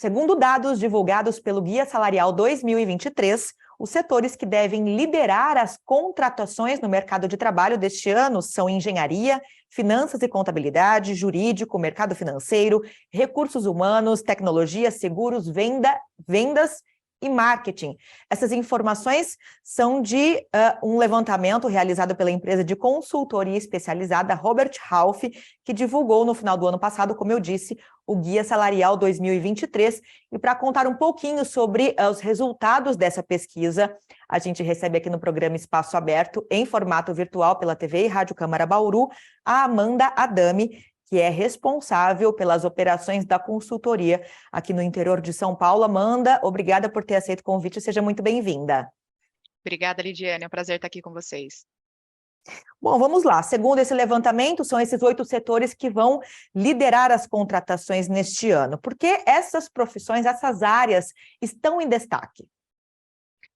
Segundo dados divulgados pelo Guia Salarial 2023, os setores que devem liderar as contratações no mercado de trabalho deste ano são engenharia, finanças e contabilidade, jurídico, mercado financeiro, recursos humanos, tecnologia, seguros, vendas e marketing. Essas informações são de um levantamento realizado pela empresa de consultoria especializada Robert Half, que divulgou no final do ano passado, como eu disse, o Guia Salarial 2023. E para contar um pouquinho sobre os resultados dessa pesquisa, a gente recebe aqui no programa Espaço Aberto, em formato virtual pela TV e Rádio Câmara Bauru, a Amanda Adami, que é responsável pelas operações da consultoria aqui no interior de São Paulo. Amanda, obrigada por ter aceito o convite, seja muito bem-vinda. Obrigada, Lidiane, é um prazer estar aqui com vocês. Bom, vamos lá. Segundo esse levantamento, são esses 8 setores que vão liderar as contratações neste ano. Por que essas profissões, essas áreas estão em destaque?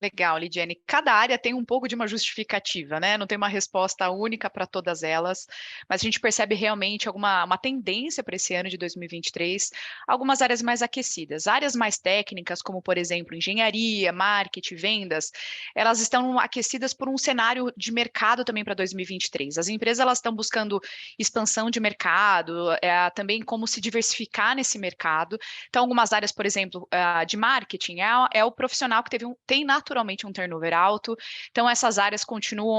Legal, Lidiane. Cada área tem um pouco de uma justificativa, né? Não tem uma resposta única para todas elas, mas a gente percebe realmente uma tendência para esse ano de 2023, algumas áreas mais aquecidas. Áreas mais técnicas, como, por exemplo, engenharia, marketing, vendas, elas estão aquecidas por um cenário de mercado também para 2023. As empresas elas estão buscando expansão de mercado, também como se diversificar nesse mercado. Então, algumas áreas, por exemplo, de marketing, é o profissional que tem naturalmente um turnover alto, então essas áreas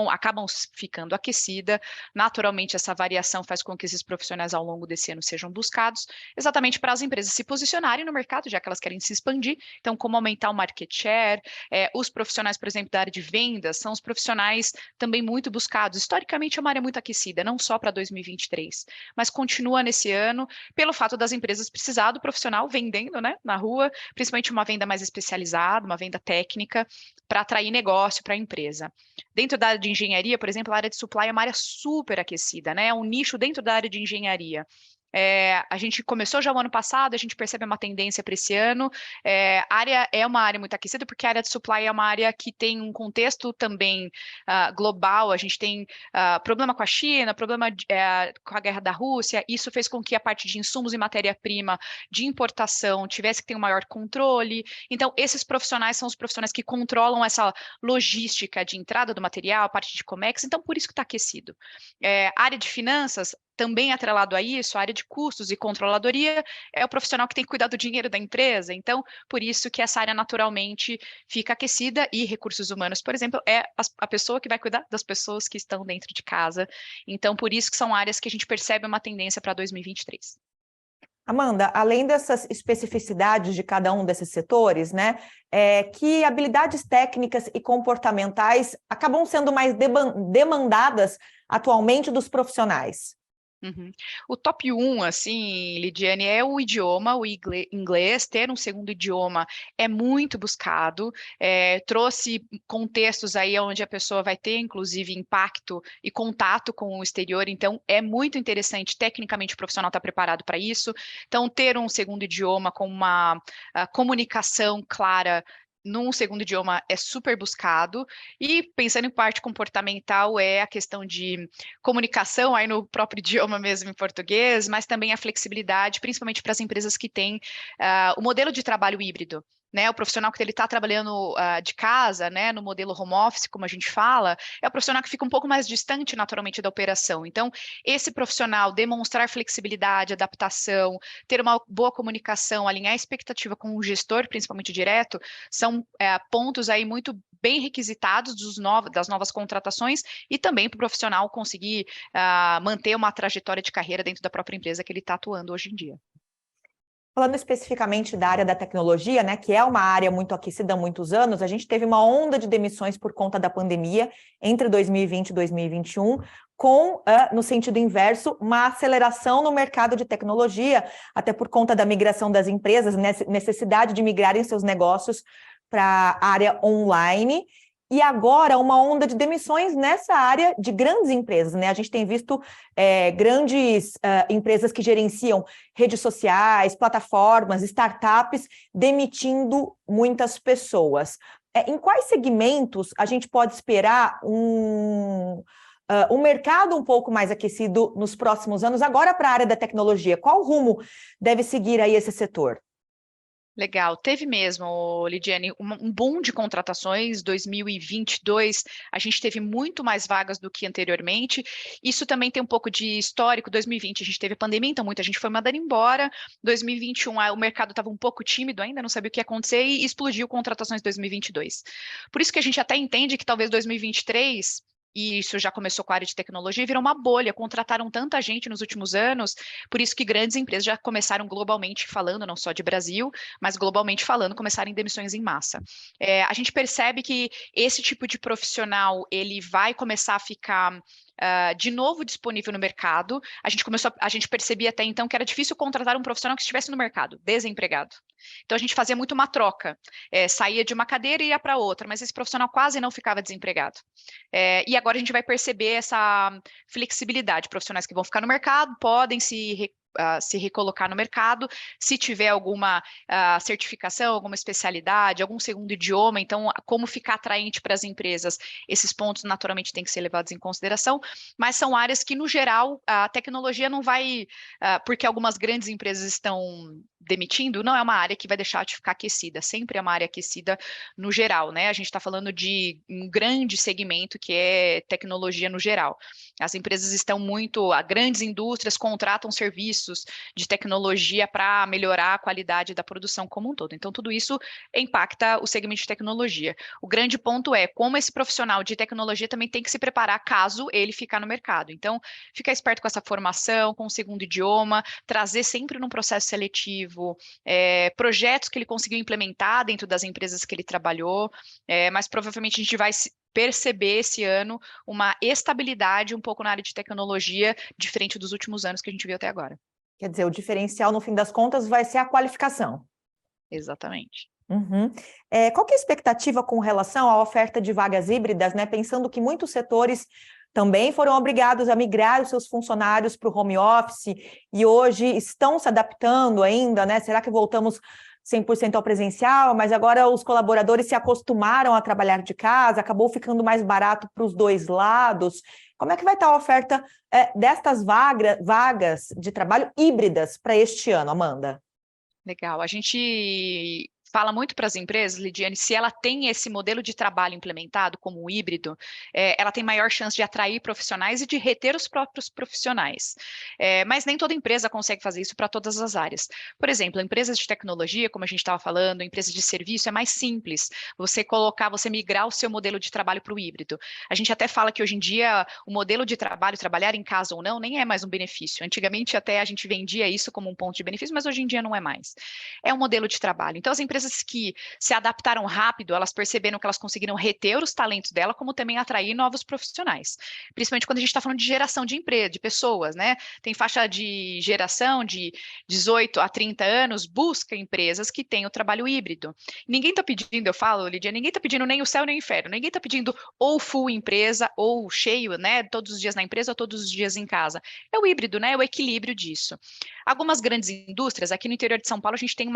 acabam ficando aquecidas, naturalmente essa variação faz com que esses profissionais ao longo desse ano sejam buscados, exatamente para as empresas se posicionarem no mercado, já que elas querem se expandir, então como aumentar o market share, os profissionais, por exemplo, da área de vendas, são os profissionais também muito buscados, historicamente é uma área muito aquecida, não só para 2023, mas continua nesse ano, pelo fato das empresas precisar do profissional vendendo, né, na rua, principalmente uma venda mais especializada, uma venda técnica, para atrair negócio para a empresa. Dentro da área de engenharia, por exemplo, a área de supply é uma área super aquecida, né? É um nicho dentro da área de engenharia. A gente começou já o ano passado, a gente percebe uma tendência para esse ano. A área é uma área muito aquecida, porque a área de supply é uma área que tem um contexto também global. A gente tem problema com a China, problema com a guerra da Rússia. Isso fez com que a parte de insumos e matéria-prima de importação tivesse que ter um maior controle. Então, esses profissionais são os profissionais que controlam essa logística de entrada do material, a parte de Comex. Então, por isso que está aquecido. A área de finanças, também atrelado a isso, a área de custos e controladoria é o profissional que tem que cuidar do dinheiro da empresa. Então, por isso que essa área naturalmente fica aquecida e recursos humanos, por exemplo, é a pessoa que vai cuidar das pessoas que estão dentro de casa. Então, por isso que são áreas que a gente percebe uma tendência para 2023. Amanda, além dessas especificidades de cada um desses setores, né, que habilidades técnicas e comportamentais acabam sendo mais demandadas atualmente dos profissionais? Uhum. O top 1, assim, Lidiane, é o idioma, o inglês, ter um segundo idioma é muito buscado, trouxe contextos aí onde a pessoa vai ter, inclusive, impacto e contato com o exterior, então é muito interessante, tecnicamente, o profissional está preparado para isso, então ter um segundo idioma com uma comunicação clara num segundo idioma é super buscado, e pensando em parte comportamental é a questão de comunicação aí no próprio idioma mesmo em português, mas também a flexibilidade, principalmente para as empresas que têm o modelo de trabalho híbrido. Né, o profissional que ele está trabalhando de casa, né, no modelo home office, como a gente fala, é o profissional que fica um pouco mais distante naturalmente da operação. Então, esse profissional demonstrar flexibilidade, adaptação, ter uma boa comunicação, alinhar a expectativa com o gestor, principalmente direto, são pontos aí muito bem requisitados das novas contratações e também para o profissional conseguir manter uma trajetória de carreira dentro da própria empresa que ele está atuando hoje em dia. Falando especificamente da área da tecnologia, né, que é uma área muito aquecida há muitos anos, a gente teve uma onda de demissões por conta da pandemia entre 2020 e 2021, com, no sentido inverso, uma aceleração no mercado de tecnologia, até por conta da migração das empresas, necessidade de migrarem seus negócios para a área online. E agora uma onda de demissões nessa área de grandes empresas, né? A gente tem visto grandes empresas que gerenciam redes sociais, plataformas, startups, demitindo muitas pessoas. Em quais segmentos a gente pode esperar um mercado um pouco mais aquecido nos próximos anos, agora para a área da tecnologia? Qual rumo deve seguir aí esse setor? Legal, teve mesmo, Lidiane, um boom de contratações, 2022, a gente teve muito mais vagas do que anteriormente, isso também tem um pouco de histórico, 2020 a gente teve a pandemia, então muita gente foi mandada embora, 2021 o mercado estava um pouco tímido ainda, não sabia o que ia acontecer e explodiu contratações em 2022. Por isso que a gente até entende que talvez 2023 e isso já começou com a área de tecnologia, virou uma bolha, contrataram tanta gente nos últimos anos, por isso que grandes empresas já começaram globalmente falando, não só de Brasil, mas globalmente falando, começaram em demissões em massa. A gente percebe que esse tipo de profissional, ele vai começar a ficar de novo disponível no mercado. A gente percebia até então que era difícil contratar um profissional que estivesse no mercado, desempregado. Então a gente fazia muito uma troca, saía de uma cadeira e ia para outra, mas esse profissional quase não ficava desempregado. E agora a gente vai perceber essa flexibilidade, profissionais que vão ficar no mercado, podem se recolocar no mercado, se tiver alguma certificação, alguma especialidade, algum segundo idioma, então como ficar atraente para as empresas, esses pontos naturalmente têm que ser levados em consideração, mas são áreas que, no geral, a tecnologia não vai, porque algumas grandes empresas estão demitindo, não é uma área que vai deixar de ficar aquecida, sempre é uma área aquecida no geral, né? A gente está falando de um grande segmento que é tecnologia no geral. As empresas estão grandes indústrias contratam serviços de tecnologia para melhorar a qualidade da produção como um todo. Então, tudo isso impacta o segmento de tecnologia. O grande ponto é como esse profissional de tecnologia também tem que se preparar caso ele ficar no mercado. Então, ficar esperto com essa formação, com o segundo idioma, trazer sempre num processo seletivo projetos que ele conseguiu implementar dentro das empresas que ele trabalhou, mas provavelmente a gente vai perceber esse ano uma estabilidade um pouco na área de tecnologia, diferente dos últimos anos que a gente viu até agora. Quer dizer, o diferencial, no fim das contas, vai ser a qualificação. Exatamente. Uhum. Qual que é a expectativa com relação à oferta de vagas híbridas, né? Pensando que muitos setores também foram obrigados a migrar os seus funcionários para o home office e hoje estão se adaptando ainda, né? Será que voltamos 100% ao presencial? Mas agora os colaboradores se acostumaram a trabalhar de casa, acabou ficando mais barato para os dois lados. Como é que vai estar a oferta destas vagas de trabalho híbridas para este ano, Amanda? Legal. A gente fala muito para as empresas, Lidiane, se ela tem esse modelo de trabalho implementado como o híbrido, ela tem maior chance de atrair profissionais e de reter os próprios profissionais. Mas nem toda empresa consegue fazer isso para todas as áreas. Por exemplo, empresas de tecnologia, como a gente estava falando, empresas de serviço, é mais simples você migrar o seu modelo de trabalho para o híbrido. A gente até fala que hoje em dia o modelo de trabalho, trabalhar em casa ou não, nem é mais um benefício. Antigamente até a gente vendia isso como um ponto de benefício, mas hoje em dia não é mais. É um modelo de trabalho. Então, as empresas que se adaptaram rápido, elas perceberam que elas conseguiram reter os talentos dela, como também atrair novos profissionais. Principalmente quando a gente está falando de geração de emprego, de pessoas, né? Tem faixa de geração de 18 a 30 anos, busca empresas que têm o trabalho híbrido. Ninguém está pedindo, eu falo, Lídia, ninguém está pedindo nem o céu nem o inferno, ninguém está pedindo ou full empresa ou cheio, né? Todos os dias na empresa ou todos os dias em casa. É o híbrido, né? É o equilíbrio disso. Algumas grandes indústrias, aqui no interior de São Paulo, a gente tem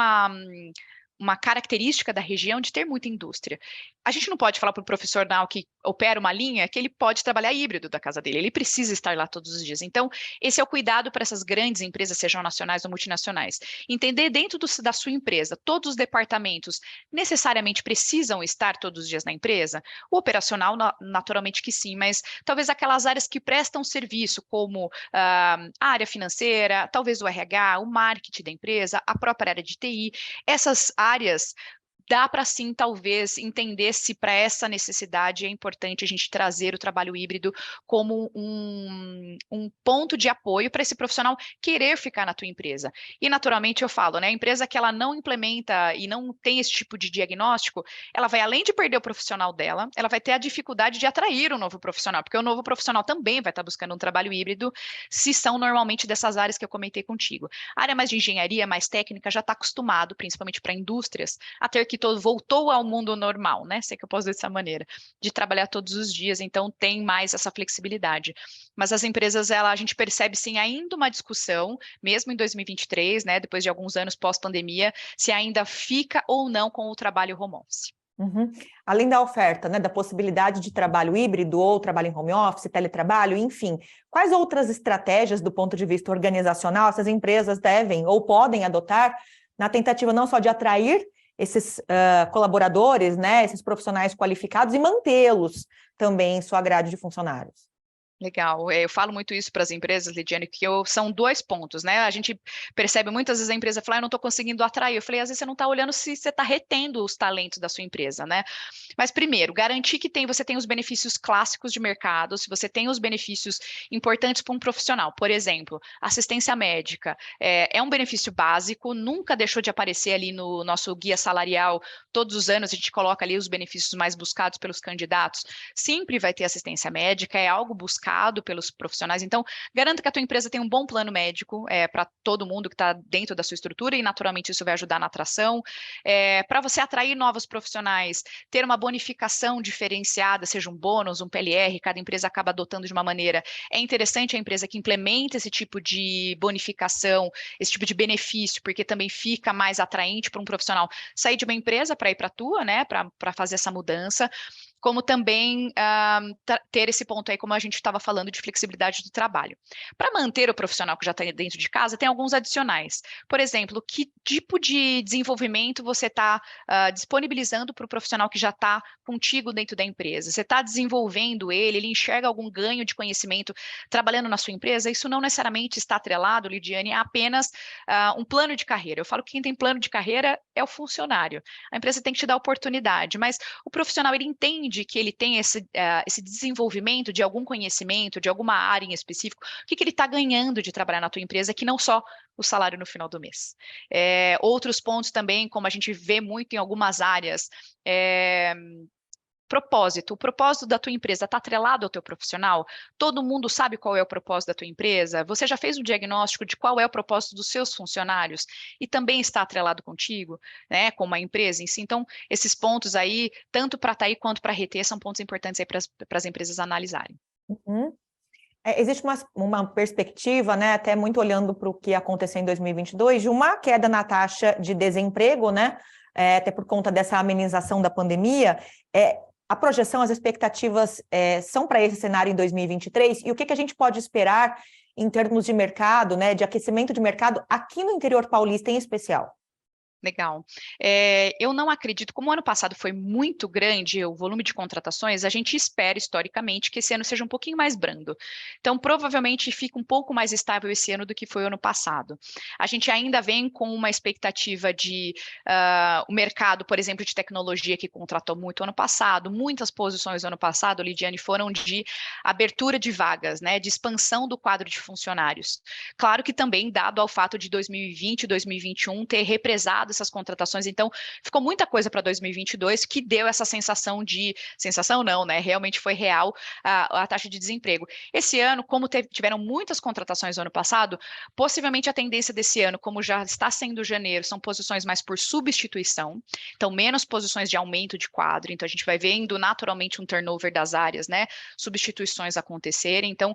uma característica da região de ter muita indústria. A gente não pode falar para o profissional que opera uma linha que ele pode trabalhar híbrido da casa dele, ele precisa estar lá todos os dias. Então, esse é o cuidado para essas grandes empresas, sejam nacionais ou multinacionais. Entender dentro da sua empresa, todos os departamentos necessariamente precisam estar todos os dias na empresa? O operacional, naturalmente que sim, mas talvez aquelas áreas que prestam serviço, como a área financeira, talvez o RH, o marketing da empresa, a própria área de TI, essas áreas dá para sim, talvez, entender se para essa necessidade é importante a gente trazer o trabalho híbrido como um ponto de apoio para esse profissional querer ficar na tua empresa. E, naturalmente, eu falo, né, a empresa que ela não implementa e não tem esse tipo de diagnóstico, ela vai, além de perder o profissional dela, ela vai ter a dificuldade de atrair um novo profissional, porque o novo profissional também vai estar buscando um trabalho híbrido, se são normalmente dessas áreas que eu comentei contigo. A área mais de engenharia, mais técnica, já está acostumado, principalmente para indústrias, a ter que voltou ao mundo normal, né? Sei que eu posso dizer dessa maneira, de trabalhar todos os dias, então tem mais essa flexibilidade. Mas as empresas, a gente percebe sim ainda uma discussão, mesmo em 2023, né? Depois de alguns anos pós-pandemia, se ainda fica ou não com o trabalho home office. Uhum. Além da oferta, né, da possibilidade de trabalho híbrido ou trabalho em home office, teletrabalho, enfim, quais outras estratégias do ponto de vista organizacional essas empresas devem ou podem adotar na tentativa não só de atrair esses colaboradores, né, esses profissionais qualificados e mantê-los também em sua grade de funcionários. Legal, eu falo muito isso para as empresas, Lidiane, que são 2 pontos, né? A gente percebe muitas vezes a empresa fala, eu não estou conseguindo atrair. Eu falei, às vezes você não está olhando se você está retendo os talentos da sua empresa, né? Mas primeiro, garantir que você tem os benefícios clássicos de mercado, se você tem os benefícios importantes para um profissional. Por exemplo, assistência médica é um benefício básico, nunca deixou de aparecer ali no nosso guia salarial. Todos os anos a gente coloca ali os benefícios mais buscados pelos candidatos. Sempre vai ter assistência médica, é algo buscado pelos profissionais. Então, garanta que a tua empresa tem um bom plano médico para todo mundo que está dentro da sua estrutura e, naturalmente, isso vai ajudar na atração. Para você atrair novos profissionais, ter uma bonificação diferenciada, seja um bônus, um PLR, cada empresa acaba adotando de uma maneira. É interessante a empresa que implementa esse tipo de bonificação, esse tipo de benefício, porque também fica mais atraente para um profissional sair de uma empresa para ir para a tua, né, para fazer essa mudança. Como também ter esse ponto aí, como a gente estava falando, de flexibilidade do trabalho. Para manter o profissional que já está dentro de casa, tem alguns adicionais. Por exemplo, que tipo de desenvolvimento você está disponibilizando para o profissional que já está contigo dentro da empresa? Você está desenvolvendo ele enxerga algum ganho de conhecimento trabalhando na sua empresa? Isso não necessariamente está atrelado, Lidiane, a apenas um plano de carreira. Eu falo que quem tem plano de carreira é o funcionário. A empresa tem que te dar oportunidade, mas o profissional, ele entende que ele tem esse desenvolvimento de algum conhecimento, de alguma área em específico, o que ele está ganhando de trabalhar na tua empresa, que não só o salário no final do mês. Outros pontos também, como a gente vê muito em algumas áreas, propósito. O propósito da tua empresa está atrelado ao teu profissional? Todo mundo sabe qual é o propósito da tua empresa? Você já fez um diagnóstico de qual é o propósito dos seus funcionários e também está atrelado contigo, né, como a empresa em si? Então, esses pontos aí, tanto para atrair quanto para reter, são pontos importantes aí para as empresas analisarem. Uhum. Existe uma perspectiva, né, até muito olhando para o que aconteceu em 2022, de uma queda na taxa de desemprego, né, até por conta dessa amenização da pandemia. A projeção, as expectativas são para esse cenário em 2023, e o que a gente pode esperar em termos de mercado, né, de aquecimento de mercado aqui no interior paulista em especial? Legal. Eu não acredito, como o ano passado foi muito grande o volume de contratações, a gente espera historicamente que esse ano seja um pouquinho mais brando. Então, provavelmente fica um pouco mais estável esse ano do que foi o ano passado. A gente ainda vem com uma expectativa de o mercado, por exemplo, de tecnologia, que contratou muito ano passado, muitas posições ano passado, Lidiane, foram de abertura de vagas, né, de expansão do quadro de funcionários. Claro que também, dado ao fato de 2020 e 2021 ter represado essas contratações, então ficou muita coisa para 2022 que deu essa sensação não, né? Realmente foi real a taxa de desemprego. Esse ano, como tiveram muitas contratações no ano passado, possivelmente a tendência desse ano, como já está sendo janeiro, são posições mais por substituição, então menos posições de aumento de quadro, então a gente vai vendo naturalmente um turnover das áreas, né? Substituições acontecerem, então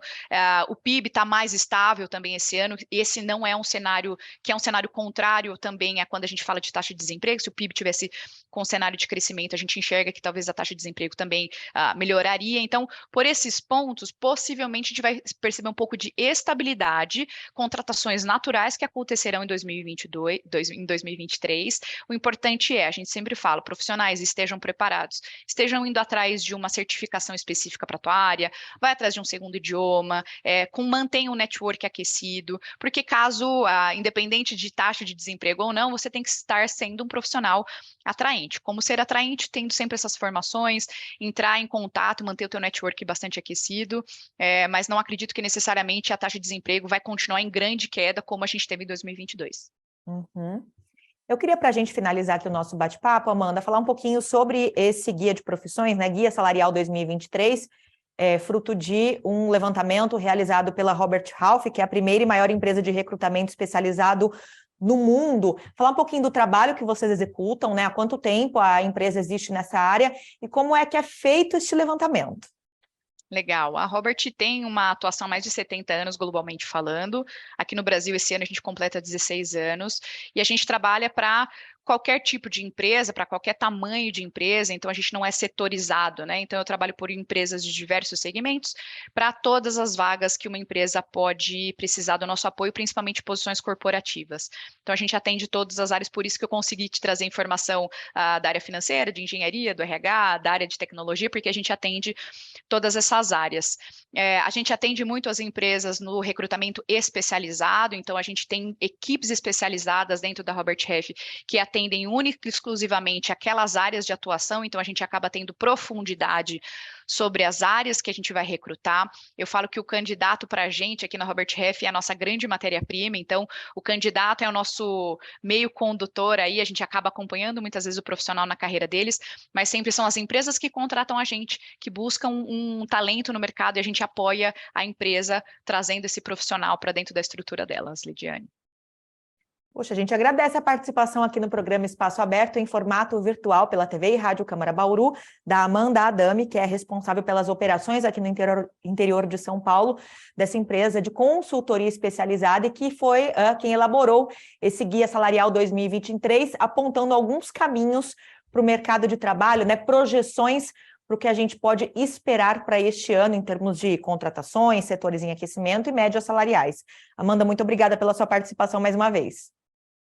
o PIB está mais estável também esse ano. Esse não é um cenário que é um cenário contrário também a quando a gente fala de taxa de desemprego. Se o PIB tivesse com cenário de crescimento, a gente enxerga que talvez a taxa de desemprego também melhoraria. Então, por esses pontos, possivelmente a gente vai perceber um pouco de estabilidade, contratações naturais que acontecerão em 2022, em 2023. O importante a gente sempre fala, profissionais estejam preparados, estejam indo atrás de uma certificação específica para a tua área, vai atrás de um segundo idioma, mantenha um network aquecido, porque caso, independente de taxa de desemprego ou não, você tem que estar sendo um profissional atraente. Como ser atraente? Tendo sempre essas formações, entrar em contato, manter o teu network bastante aquecido, mas não acredito que necessariamente a taxa de desemprego vai continuar em grande queda como a gente teve em 2022. Uhum. Eu queria, para a gente finalizar aqui o nosso bate-papo, Amanda, falar um pouquinho sobre esse guia de profissões, né, Guia Salarial 2023, fruto de um levantamento realizado pela Robert Half, que é a primeira e maior empresa de recrutamento especializado no mundo. Falar um pouquinho do trabalho que vocês executam, né? Há quanto tempo a empresa existe nessa área e como é que é feito este levantamento. Legal. A Robert tem uma atuação há mais de 70 anos, globalmente falando. Aqui no Brasil, esse ano, a gente completa 16 anos. E a gente trabalha para qualquer tipo de empresa, para qualquer tamanho de empresa, então a gente não é setorizado, né? Então eu trabalho por empresas de diversos segmentos, para todas as vagas que uma empresa pode precisar do nosso apoio, principalmente posições corporativas. Então a gente atende todas as áreas, por isso que eu consegui te trazer informação da área financeira, de engenharia, do RH, da área de tecnologia, porque a gente atende todas essas áreas. A gente atende muito as empresas no recrutamento especializado, então a gente tem equipes especializadas dentro da Robert Half que atendem única e exclusivamente aquelas áreas de atuação, então a gente acaba tendo profundidade sobre as áreas que a gente vai recrutar. Eu falo que o candidato para a gente aqui na Robert Half é a nossa grande matéria-prima, então o candidato é o nosso meio condutor aí, a gente acaba acompanhando muitas vezes o profissional na carreira deles, mas sempre são as empresas que contratam a gente, que buscam um talento no mercado e a gente apoia a empresa trazendo esse profissional para dentro da estrutura delas, Lidiane. Poxa, a gente agradece a participação aqui no programa Espaço Aberto em formato virtual pela TV e Rádio Câmara Bauru, da Amanda Adami, que é responsável pelas operações aqui no interior de São Paulo, dessa empresa de consultoria especializada e que foi quem elaborou esse Guia Salarial 2023, apontando alguns caminhos para o mercado de trabalho, né, projeções para o que a gente pode esperar para este ano em termos de contratações, setores em aquecimento e médias salariais. Amanda, muito obrigada pela sua participação mais uma vez.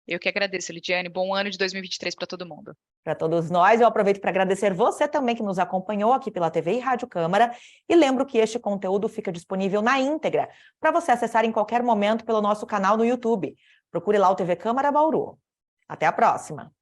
Eu que agradeço, Lidiane. Bom ano de 2023 para todo mundo. Para todos nós, eu aproveito para agradecer você também que nos acompanhou aqui pela TV e Rádio Câmara e lembro que este conteúdo fica disponível na íntegra para você acessar em qualquer momento pelo nosso canal no YouTube. Procure lá o TV Câmara Bauru. Até a próxima!